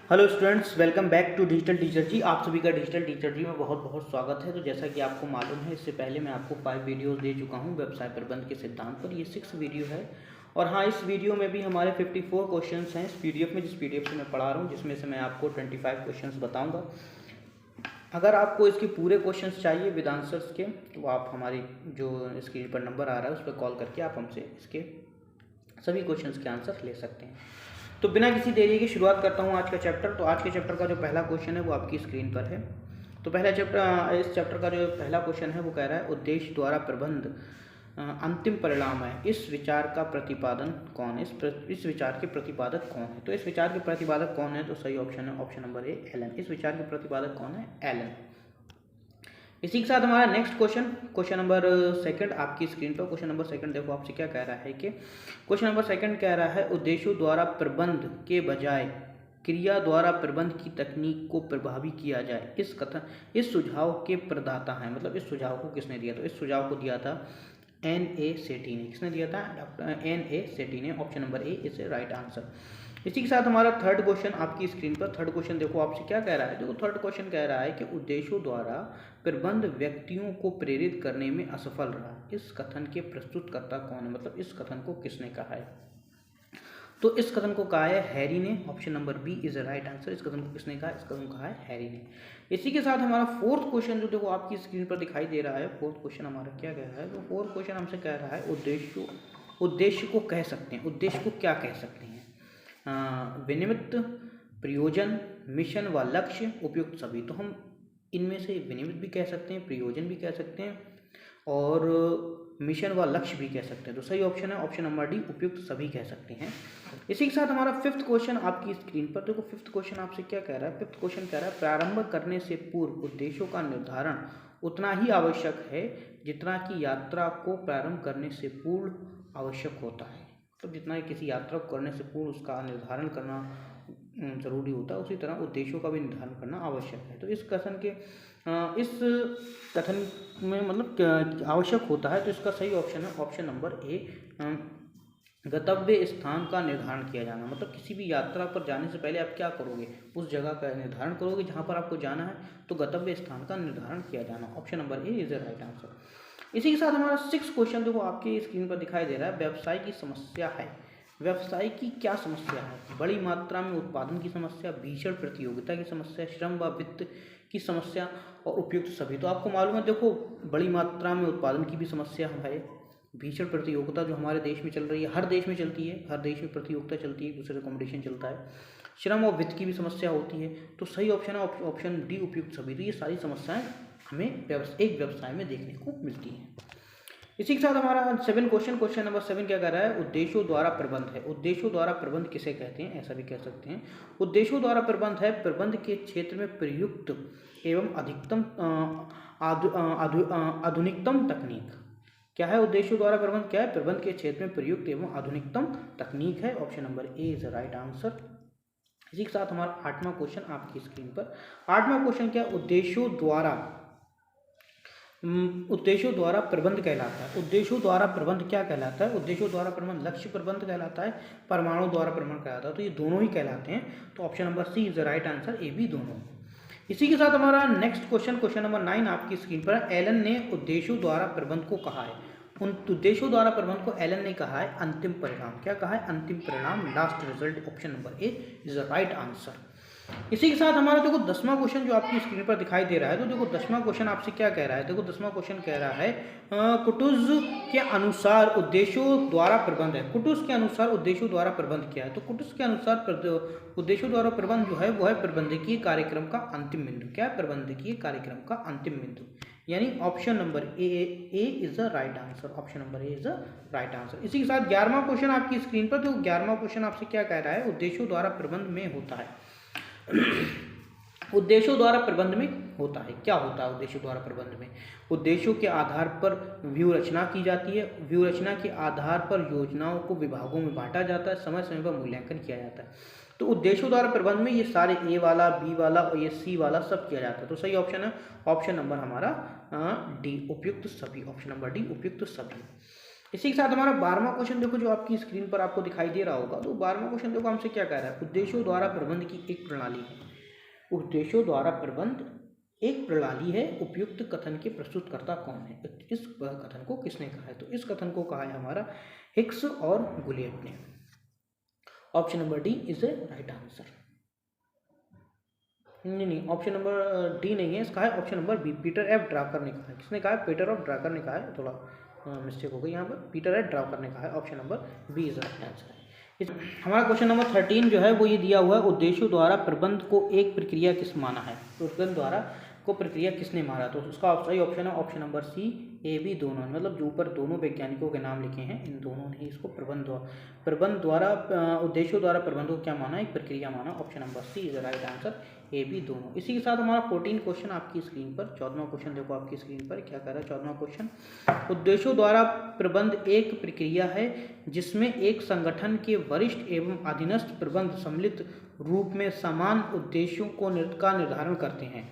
Hello students, welcome back to digital teacher ji. आप सभी का डिजिटल टीचर जी में बहुत बहुत स्वागत है। तो जैसा कि आपको मालूम है, इससे पहले मैं आपको 5 वीडियोस दे चुका हूं व्यवसाय प्रबंध के सिद्धांत पर। ये 6 वीडियो है और हाँ, इस वीडियो में भी हमारे 54 क्वेश्चंस हैं इस पीडीएफ में, जिस पीडीएफ से मैं पढ़ा रहा हूँ, जिसमें से मैं आपको 25 क्वेश्चंस बताऊँगा। अगर आपको इसके पूरे क्वेश्चंस चाहिए विद आंसर्स के, तो आप हमारी जो स्क्रीन पर नंबर आ रहा है उस पर कॉल करके आप हमसे इसके सभी क्वेश्चंस के आंसर ले सकते हैं। तो बिना किसी देरी की शुरुआत करता हूँ आज का चैप्टर। तो आज के चैप्टर का जो पहला क्वेश्चन है वो आपकी स्क्रीन पर है। तो इस चैप्टर का जो पहला क्वेश्चन है वो कह रहा है, उद्देश्य द्वारा प्रबंध अंतिम परिणाम है, इस विचार का प्रतिपादन कौन है? इस विचार के प्रतिपादक कौन है? तो इस विचार के प्रतिपादक कौन है? तो सही ऑप्शन है ऑप्शन नंबर ए, एलन। इस विचार के प्रतिपादक कौन है? एलन। इसी के साथ हमारा नेक्स्ट क्वेश्चन नंबर सेकंड आपकी स्क्रीन पर। क्वेश्चन नंबर सेकंड देखो आपसे क्या कह रहा है कि क्वेश्चन नंबर सेकंड कह रहा है, उद्देश्यों द्वारा प्रबंध के बजाय क्रिया द्वारा प्रबंध की तकनीक को प्रभावी किया जाए। इस सुझाव के प्रदाता हैं, मतलब इस सुझाव को किसने दिया? तो इस सुझाव को दिया था N.A. सेठी ने। किसने दिया था? N.A. सेठी ने। Option number A is right answer. इसी के साथ हमारा थर्ड क्वेश्चन आपकी स्क्रीन पर। थर्ड क्वेश्चन देखो आपसे क्या कह रहा है। देखो थर्ड क्वेश्चन कह रहा है कि उद्देश्यों द्वारा प्रबंध व्यक्तियों को प्रेरित करने में असफल रहा। इस कथन के प्रस्तुतकर्ता कौन है? मतलब इस कथन को किसने कहा है? तो इस कथन को कहा है हैरी ने। Option number B is right answer. इस कथन को किसने कहा? इस कथन को कहा है हैरी ने। इसी के साथ हमारा फोर्थ क्वेश्चन जो देखो आपकी स्क्रीन पर दिखाई दे रहा है, फोर्थ क्वेश्चन हमारा क्या कह रहा है? तो फोर्थ क्वेश्चन हमसे कह रहा है, उद्देश्य को कह सकते हैं, उद्देश्य को क्या कह सकते हैं? विनिमित, प्रयोजन, मिशन व लक्ष्य, उपयुक्त सभी। तो हम इनमें से विनिमित भी कह सकते हैं, प्रयोजन भी कह सकते हैं और मिशन व लक्ष्य भी कह सकते हैं। तो सही ऑप्शन है ऑप्शन नंबर डी, उपयुक्त सभी कह सकते हैं। इसी के साथ हमारा फिफ्थ क्वेश्चन आपकी स्क्रीन पर। देखो फिफ्थ क्वेश्चन आपसे क्या कह रहा है? फिफ्थ क्वेश्चन कह रहा है, प्रारंभ करने से पूर्व उद्देश्यों का निर्धारण उतना ही आवश्यक है जितना कि यात्रा को प्रारंभ करने से पूर्व आवश्यक होता है। तो जितना किसी यात्रा को करने से पूर्व उसका निर्धारण करना जरूरी होता है, उसी तरह उद्देश्यों का भी निर्धारण करना आवश्यक है। तो इस कथन में मतलब आवश्यक होता है, तो इसका सही ऑप्शन है ऑप्शन नंबर ए, गंतव्य स्थान का निर्धारण किया जाना। मतलब किसी भी यात्रा पर जाने से पहले आप क्या करोगे? उस जगह का निर्धारण करोगे जहाँ पर आपको जाना है, तो गंतव्य स्थान का निर्धारण किया जाना। Option number A is the right answer. इसी के साथ हमारा सिक्स क्वेश्चन देखो आपकी स्क्रीन पर दिखाई दे रहा है, व्यवसाय की समस्या है। व्यवसाय की क्या समस्या है? बड़ी मात्रा में उत्पादन की समस्या, भीषण प्रतियोगिता की समस्या, श्रम व वित्त की समस्या और उपयुक्त सभी। तो आपको मालूम है, देखो बड़ी मात्रा में उत्पादन की भी समस्या है, भीषण प्रतियोगिता जो हमारे देश में चल रही है, हर देश में चलती है, हर देश में प्रतियोगिता चलती है, एक दूसरे से कॉम्पिटिशन चलता है, श्रम और वित्त की भी समस्या होती है। तो सही ऑप्शन है ऑप्शन डी, उपयुक्त सभी। तो ये सारी समस्याएं हमें एक व्यवसाय में देखने को मिलती हैं। इसी के साथ हमारा क्वेश्चन नंबर 7 क्या कर रहा है? उद्देश्यों द्वारा प्रबंध है। उद्देश्यों द्वारा प्रबंध किसे कहते हैं? ऐसा भी कह सकते हैं, उद्देश्यों द्वारा प्रबंध है प्रबंध के क्षेत्र में प्रयुक्त एवं अधिकतम आधुनिकतम तकनीक। क्या है उद्देश्यों द्वारा प्रबंध? क्या है? प्रबंध के क्षेत्र में प्रयुक्त एवं आधुनिकतम तकनीक है। Option number A is right answer. इसी के साथ हमारा 8वां क्वेश्चन आपकी स्क्रीन पर। 8वां क्वेश्चन क्या? उद्देश्यों द्वारा प्रबंध कहलाता है। उद्देश्यों द्वारा प्रबंध क्या कहलाता है? उद्देश्यों द्वारा प्रबंध लक्ष्य प्रबंध कहलाता है, परमाणु द्वारा प्रबंध कहलाता है। तो ये दोनों ही कहलाते हैं। तो option number C is the right answer, A B दोनों। इसी के साथ हमारा नेक्स्ट क्वेश्चन नंबर 9 आपकी स्क्रीन पर। एलन ने उद्देश्यों द्वारा प्रबंध को कहा है, उन उद्देश्यों द्वारा प्रबंध को एलन ने कहा है अंतिम परिणाम। क्या कहा है? अंतिम परिणाम, last result. Option number A is the right answer. इसी के साथ हमारा देखो 10वां क्वेश्चन जो आपकी स्क्रीन पर दिखाई दे रहा है। तो देखो 10वां क्वेश्चन आपसे क्या कह रहा है? देखो 10वां क्वेश्चन कह रहा है, कुटुज़ के अनुसार उद्देश्यों द्वारा प्रबंध है। कुटुज़ के अनुसार उद्देश्यों द्वारा प्रबंध क्या है? तो कुटुज़ के अनुसार उद्देश्यों द्वारा प्रबंध जो है वो है प्रबंधकीय कार्यक्रम का अंतिम बिंदु। क्या है? प्रबंधकीय कार्यक्रम का अंतिम बिंदु, यानी option number A is the right answer. Option number A is the right answer. इसी के साथ 11वां क्वेश्चन आपकी स्क्रीन पर। तो 11वां क्वेश्चन आपसे क्या कह रहा है? उद्देश्यों द्वारा प्रबंध में होता है। उद्देश्यों द्वारा प्रबंध में होता है, क्या होता है उद्देश्यों द्वारा प्रबंध में? उद्देश्यों के आधार पर व्यू रचना की जाती है, व्यू रचना के आधार पर योजनाओं को विभागों में बांटा जाता है, समय समय पर मूल्यांकन किया जाता है। तो उद्देश्यों द्वारा प्रबंध में ये सारे ए वाला, बी वाला और ये सी वाला सब किया जाता है। तो सही ऑप्शन है ऑप्शन नंबर हमारा डी, उपयुक्त सभी। ऑप्शन नंबर डी, उपयुक्त सभी। इसी के साथ हमारा 12वां क्वेश्चन देखो, जो आपकी स्क्रीन पर आपको दिखाई दे रहा होगा। तो 12वां क्वेश्चन देखो हमसे क्या कह रहा है, उद्देश्यों द्वारा प्रबंध की एक प्रणाली है। उद्देश्यों द्वारा प्रबंध एक प्रणाली है, उपयुक्त कथन के प्रस्तुतकर्ता कौन है? इस कथन को किसने कहा है? तो इस कथन को कहा है हमारा हिक्स और गुलियट ने। Option number D is a right answer. नहीं, ऑप्शन नंबर डी नहीं है, इसका है option number B, Peter F Drucker ने कहा है। किसने कहा है? पीटर एफ ड्राकर ने कहा है। थोड़ा मिस्टेक हो गई यहाँ पर, पीटर एफ ड्राकर ने कहा है। Option number B is right answer है। हमारा क्वेश्चन नंबर 13 जो है वो ये दिया हुआ है, उद्देश्यों द्वारा प्रबंध को एक प्रक्रिया किस माना है? तो प्रबंध द्वारा को प्रक्रिया किसने माना? तो उसका सही ऑप्शन है option number C, A B दोनों, मतलब जो ऊपर दोनों वैज्ञानिकों के नाम लिखे हैं, इन दोनों ने इसको प्रबंध द्वारा उद्देश्यों द्वारा प्रबंध को क्या माना? एक प्रक्रिया माना। Option number C is right answer, A B दोनों। इसी के साथ हमारा 14 क्वेश्चन आपकी स्क्रीन पर, 14वां क्वेश्चन देखो आपकी स्क्रीन पर क्या कह रहा है। 14वां क्वेश्चन, उद्देश्यों द्वारा प्रबंध एक प्रक्रिया है जिसमें एक संगठन के वरिष्ठ एवं अधीनस्थ प्रबंध सम्मिलित रूप में समान उद्देश्यों का निर्धारण करते हैं।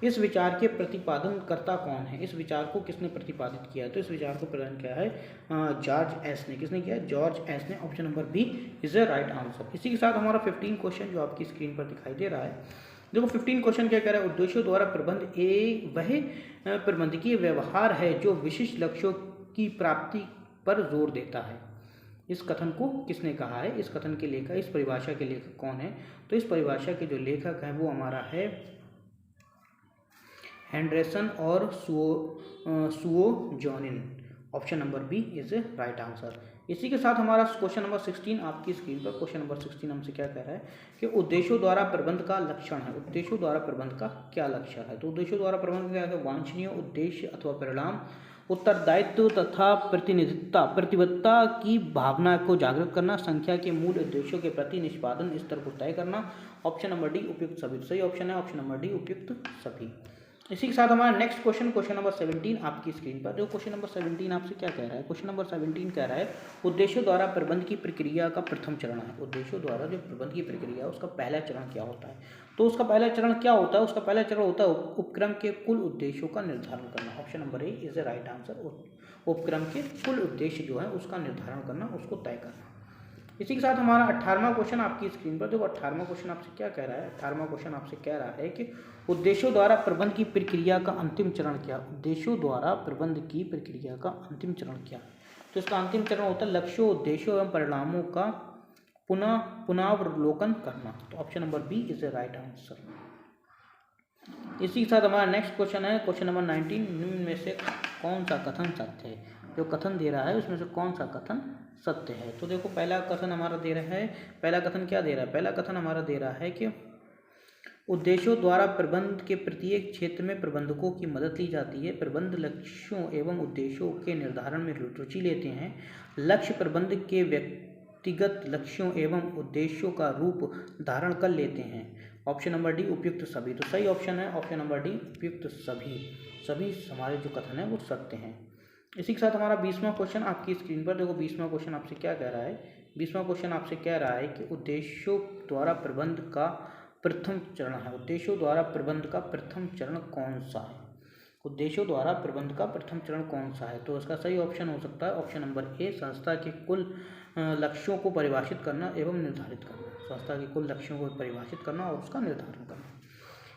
इस विचार के प्रतिपादन करता कौन है? इस विचार को किसने प्रतिपादित किया? तो इस विचार को प्रदान किया है जॉर्ज एस ने। किसने किया? जॉर्ज एस ने। Option number B is a right answer. इसी के साथ हमारा 15 क्वेश्चन जो आपकी स्क्रीन पर दिखाई दे रहा है, देखो 15 क्वेश्चन क्या कह रहा है, उद्देश्यों द्वारा प्रबंध वह प्रबंधकीय व्यवहार है जो विशिष्ट लक्ष्यों की प्राप्ति पर जोर देता है। इस कथन को किसने कहा है? इस कथन के लेखक, इस परिभाषा के लेखक कौन है? तो इस परिभाषा के जो लेखक हैं वो हमारा है हेंडरसन और Suojanen. Option number B is a right answer. इसी के साथ हमारा क्वेश्चन नंबर 16 आपकी स्क्रीन पर, क्वेश्चन नंबर 16 हमसे क्या कह रहा है कि उद्देश्यों द्वारा प्रबंध का लक्षण है। उद्देश्यों द्वारा प्रबंध का क्या लक्षण है? तो उद्देश्यों द्वारा प्रबंध क्या है? वांछनीय उद्देश्य अथवा परिणाम, उत्तरदायित्व तथा प्रतिबद्धता की भावना को जागृत करना, संख्या के मूल उद्देश्यों के प्रति निष्पादन स्तर को तय करना। ऑप्शन नंबर डी उपयुक्त सभी। सही ऑप्शन है ऑप्शन नंबर डी उपयुक्त सभी। इसी के साथ हमारा नेक्स्ट क्वेश्चन, क्वेश्चन नंबर 17 आपकी स्क्रीन पर। जो क्वेश्चन नंबर 17 आपसे क्या कह रहा है? क्वेश्चन नंबर 17 कह रहा है उद्देश्यों द्वारा प्रबंध की प्रक्रिया का प्रथम चरण है। उद्देश्यों द्वारा जो प्रबंध की प्रक्रिया है उसका पहला चरण क्या होता है? तो उसका पहला चरण क्या होता है? उसका पहला चरण होता है उपक्रम के कुल उद्देश्यों का निर्धारण करना। Option number A is a right answer. उपक्रम के कुल उद्देश्य जो है उसका निर्धारण करना, उसको तय करना। इसी के साथ हमारा 18वां क्वेश्चन आपकी स्क्रीन पर। देखो 18वां क्वेश्चन आपसे क्या कह रहा है? 18वां क्वेश्चन आपसे कह रहा है कि उद्देश्यों द्वारा प्रबंध की प्रक्रिया का अंतिम चरण क्या? उद्देश्यों द्वारा प्रबंध की प्रक्रिया का अंतिम चरण क्या? तो इसका अंतिम चरण होता है लक्ष्यों, उद्देश्यों एवं परिणामों का पुनरावलोकन करना। तो option number B is a right answer. इसी के साथ हमारा नेक्स्ट क्वेश्चन है क्वेश्चन नंबर 19, निम्न में से कौन सा कथन सत्य है? जो कथन दे रहा है उसमें से कौन सा कथन सत्य है? तो देखो पहला कथन हमारा दे रहा है, पहला कथन क्या दे रहा है? पहला कथन हमारा दे रहा है कि उद्देश्यों द्वारा प्रबंध के प्रत्येक क्षेत्र में प्रबंधकों की मदद ली जाती है। प्रबंध लक्ष्यों एवं उद्देश्यों के निर्धारण में रुचि लेते हैं। लक्ष्य प्रबंध के व्यक्तिगत लक्ष्यों एवं उद्देश्यों का रूप धारण कर लेते हैं। ऑप्शन नंबर डी उपयुक्त सभी। तो सही ऑप्शन है ऑप्शन नंबर डी उपयुक्त सभी। सभी हमारे जो कथन है वो सत्य हैं। इसी के साथ हमारा 20वां क्वेश्चन आपकी स्क्रीन पर। देखो 20वां क्वेश्चन आपसे क्या कह रहा है? 20वां क्वेश्चन आपसे कह रहा है कि उद्देश्यों द्वारा प्रबंध का प्रथम चरण है। उद्देश्यों द्वारा प्रबंध का प्रथम चरण कौन सा है? उद्देश्यों द्वारा प्रबंध का प्रथम चरण कौन सा है? तो इसका सही ऑप्शन हो सकता है ऑप्शन नंबर ए, संस्था के कुल लक्ष्यों को परिभाषित करना एवं निर्धारित करना। संस्था के कुल लक्ष्यों को परिभाषित करना और उसका निर्धारण करना।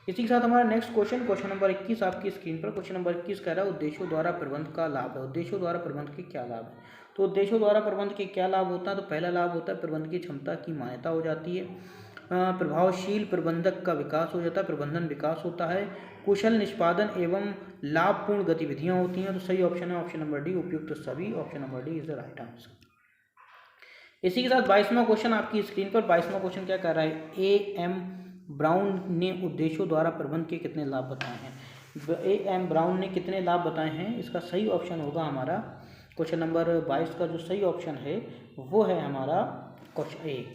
इसी के साथ हमारा नेक्स्ट क्वेश्चन, क्वेश्चन नंबर 21 आपकी स्क्रीन पर। क्वेश्चन नंबर 21 कह रहा है उद्देश्यों द्वारा प्रबंध का लाभ है। उद्देश्यों द्वारा प्रबंध के क्या लाभ है? तो उद्देश्यों द्वारा प्रबंध के क्या लाभ होता है? तो पहला लाभ होता है प्रबंध की क्षमता की मान्यता हो जाती है। प्रभावशील प्रबंधक का विकास हो जाता है, प्रबंधन विकास होता है। कुशल निष्पादन एवं लाभपूर्ण गतिविधियां होती हैं। तो सही ऑप्शन है ऑप्शन नंबर डी उपयुक्त सभी। Option number D is the right answer. इसी के साथ 22वां क्वेश्चन आपकी स्क्रीन पर। 22वां क्वेश्चन क्या कह रहा है? ए एम ब्राउन ने उद्देश्यों द्वारा प्रबंध के कितने लाभ बताए हैं? ए एम ब्राउन ने कितने लाभ बताए हैं? इसका सही ऑप्शन होगा हमारा क्वेश्चन नंबर 22 का जो सही ऑप्शन है वो है हमारा क्वेश्चन ए,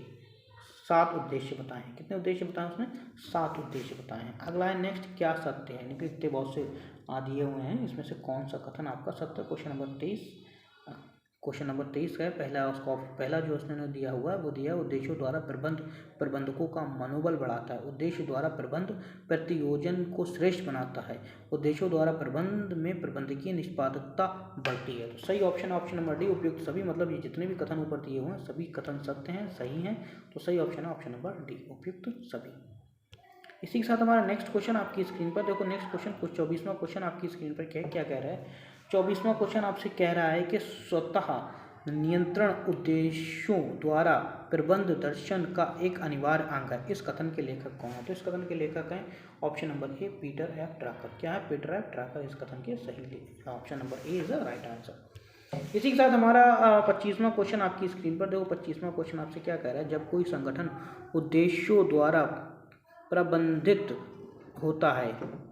7 उद्देश्य बताए हैं। कितने उद्देश्य बताए उसने? 7 उद्देश्य बताए हैं। अगला है नेक्स्ट, क्या सत्य है? यानी कि बहुत से दिए हुए हैं, इसमें से कौन सा कथन आपका सत्य? क्वेश्चन नंबर 23 क्वेश्चन नंबर 23 का है, पहला जो उसने दिया हुआ है वो दिया उद्देश्यों द्वारा प्रबंधकों का मनोबल बढ़ाता है। उद्देश्य द्वारा प्रबंध प्रतियोजन को श्रेष्ठ बनाता है। उद्देश्यों द्वारा प्रबंध में प्रबंधकीय निष्पादकता बढ़ती है। तो सही ऑप्शन नंबर डी, उपयुक्त सभी, मतलब ये जितने भी कथन ऊपर दिए हुए हैं सभी कथन सत्य हैं, सही हैं। तो सही ऑप्शन है ऑप्शन नंबर डी, उपयुक्त सभी। इसी के साथ हमारा नेक्स्ट क्वेश्चन आपकी स्क्रीन पर देखो। नेक्स्ट क्वेश्चन 24वां क्वेश्चन आपकी स्क्रीन पर क्या कह रहा है। 24वां क्वेश्चन आपसे कह रहा है कि स्वतः नियंत्रण उद्देश्यों द्वारा प्रबंध दर्शन का एक अनिवार्य अंग है। इस कथन के लेखक कौन है। तो इस कथन के लेखक हैं option number A, Peter F Drucker. क्या है, पीटर एफ ड्रकर इस कथन के सही option number A is the right answer. इसी के साथ हमारा 25वां क्वेश्चन आपकी स्क्रीन पर देखो। 25वां क्वेश्चन आपसे क्या कह रहा है। जब कोई संगठन उद्देश्यों द्वारा प्रबंधित होता है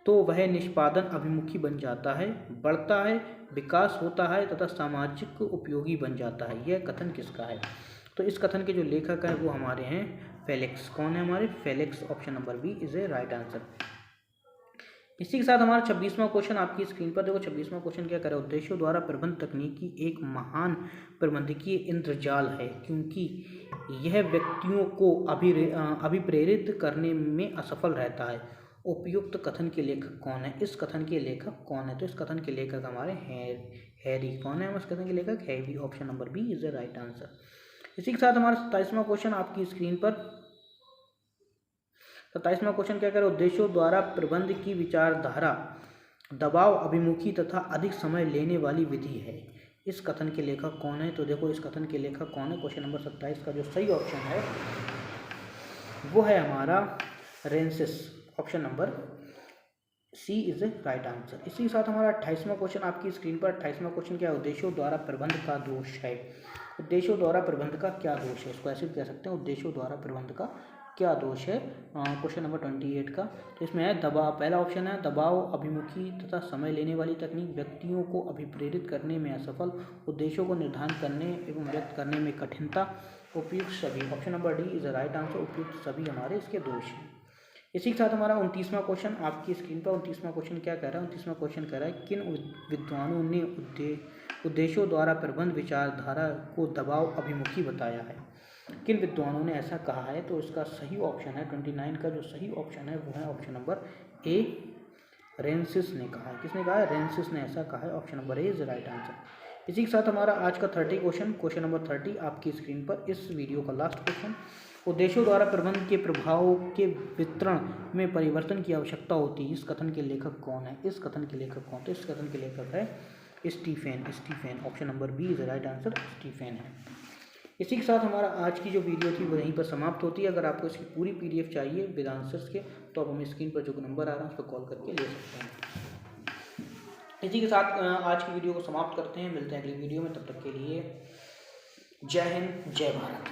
तो वह निष्पादन अभिमुखी बन जाता है, बढ़ता है, विकास होता है तथा सामाजिक उपयोगी बन जाता है। यह कथन किसका है। तो इस कथन के जो लेखक हैं वो हमारे हैं फेलिक्स। कौन है हमारे, Felix. Option number B is a right answer. इसी के साथ हमारा 26वां क्वेश्चन आपकी स्क्रीन पर देखो। 26वां क्वेश्चन क्या करे। उद्देश्यों द्वारा प्रबंध तकनीकी एक महान प्रबंधकीय इंद्रजाल है क्योंकि यह व्यक्तियों को अभिप्रेरित करने में असफल रहता है। उपयुक्त कथन के लेखक कौन है। इस कथन के लेखक कौन है। तो इस कथन के लेखक हमारे हैरी। कौन है इस कथन के लेखक, Harry. Option number B is the right answer. इसी के साथ हमारा 27वां क्वेश्चन आपकी स्क्रीन पर। 27वां क्वेश्चन क्या करें। उद्देश्यों द्वारा प्रबंध की विचारधारा दबाव अभिमुखी तथा अधिक समय लेने वाली विधि है। इस कथन के लेखक कौन है। तो देखो इस कथन के लेखक कौन है। क्वेश्चन नंबर 27 का जो सही ऑप्शन है वो है हमारा Rensis. Option number C is a right answer. इसी के साथ हमारा 28वां क्वेश्चन आपकी स्क्रीन पर। 28वां क्वेश्चन क्या है। उद्देश्यों द्वारा प्रबंध का दोष है। उद्देश्यों द्वारा प्रबंध का क्या दोष है। इसको ऐसे भी कह सकते हैं, उद्देश्यों द्वारा प्रबंध का क्या दोष है। क्वेश्चन नंबर 28 का। तो इसमें है दबाव। पहला ऑप्शन है दबाव अभिमुखी तथा समय लेने वाली तकनीक, व्यक्तियों को अभिप्रेरित करने में असफल, उद्देश्यों को निर्धारित करने एवं व्यक्त करने में कठिनता, उपयुक्त सभी। Option number D is the right answer. उपयुक्त सभी हमारे इसके दोष हैं। इसी के साथ हमारा 29वां क्वेश्चन आपकी स्क्रीन पर। 29वां क्वेश्चन क्या कह रहा है। 29वां क्वेश्चन कह रहा है किन विद्वानों ने उद्देश्यों द्वारा प्रबंध विचारधारा को दबाव अभिमुखी बताया है। किन विद्वानों ने ऐसा कहा है। तो इसका सही ऑप्शन है 29 का जो सही ऑप्शन है वो है ऑप्शन नंबर ए, रेंसिस ने कहा है। किसने कहा है, रेंसिस ने ऐसा कहा है। Option number A is right answer. इसी के साथ हमारा आज का 30 क्वेश्चन नंबर 30 आपकी स्क्रीन पर। इस वीडियो का लास्ट क्वेश्चन। उद्देश्यों द्वारा प्रबंध के प्रभाव के वितरण में परिवर्तन की आवश्यकता होती है। इस कथन के लेखक कौन है। इस कथन के लेखक कौन। तो इस कथन के लेखक है Stephen. Option number B is right answer, Stephen है। इसी के साथ हमारा आज की जो वीडियो थी वो यहीं पर समाप्त होती है। अगर आपको इसकी पूरी PDF चाहिए विद आंसर्स के तो आप हमें स्क्रीन पर जो नंबर आ रहा है उस पर कॉल करके ले सकते हैं। इसी के साथ आज की वीडियो को समाप्त करते हैं। मिलते हैं अगली वीडियो में, तब तक के लिए जय हिंद, जय भारत।